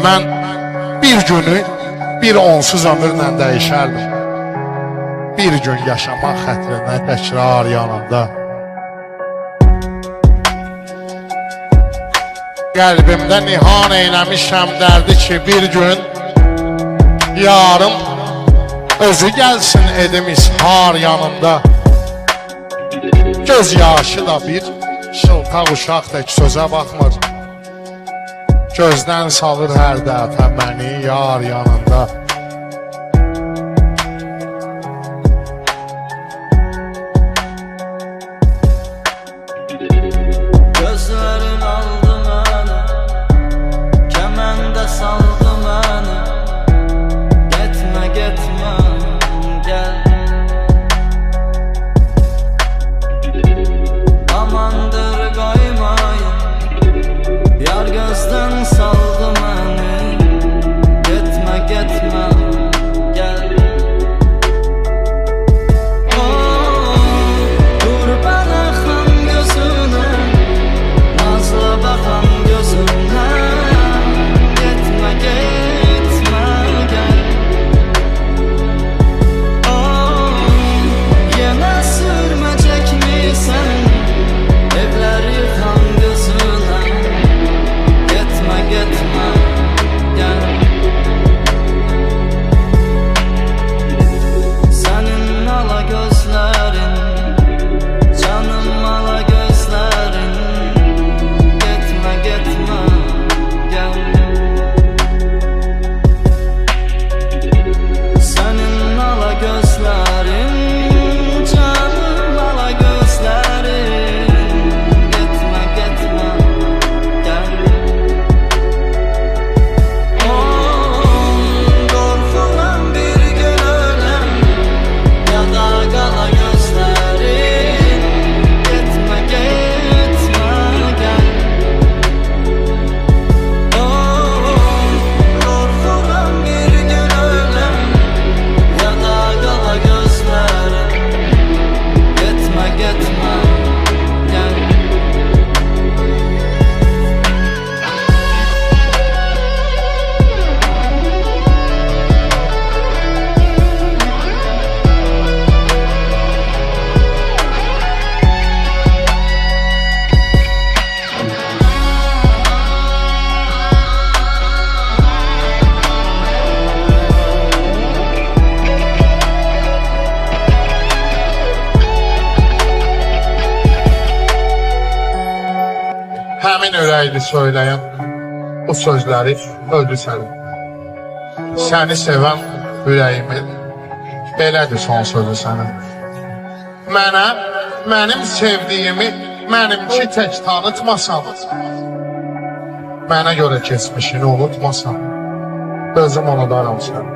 Mən bir günü bir onsuz ömürlə dəyişərdim. Bir gün yaşamaq xətrinə təkrar yanında. Qəlbimdə nihan eyləmişəm dərdi ki bir gün yarım özü gəlsin edim ishar yanında. Göz yaşı da bir şıltaq uşaq tək sözə baxmır. Gözdən salır hər dəfə məni yar yanında. Gözlərin aldı məni, kəməndə saldı məni. Getmə, getmə, gəl. Amandır qoymayın, yar gözdən saldı məni. Getmə, getmə, gəl. Qurban axan gözünə, nazlı baxan gözünə. Getmə, getmə, gəl. Yenə sürmə çəkmisən, evlər yıxan gözünə. Getmə, getmə, gəl. Sənin ala gözlərin, canım ala gözlərin. Getmə, getmə, gəl. Sənin ala gözlərin, canım ala gözlərin. Getmə, getmə, gəl. Qorxuram bir gün öləm, ya da qala gözlərin. Getmə, getmə, gəl. Qorxuram bir gün öləm, ya da qala gözlərin. Getmə, getmə, gəl. Həmin ürəkli söyləyən bu sözləri öldü sənin. Səni sevən ürəyimin belədir son sözü sənin. Mənə, mənim sevdiyimi mənimki tək tanıtmasan, mənə görə keçmişini unutmasan, özüm unudaram səni.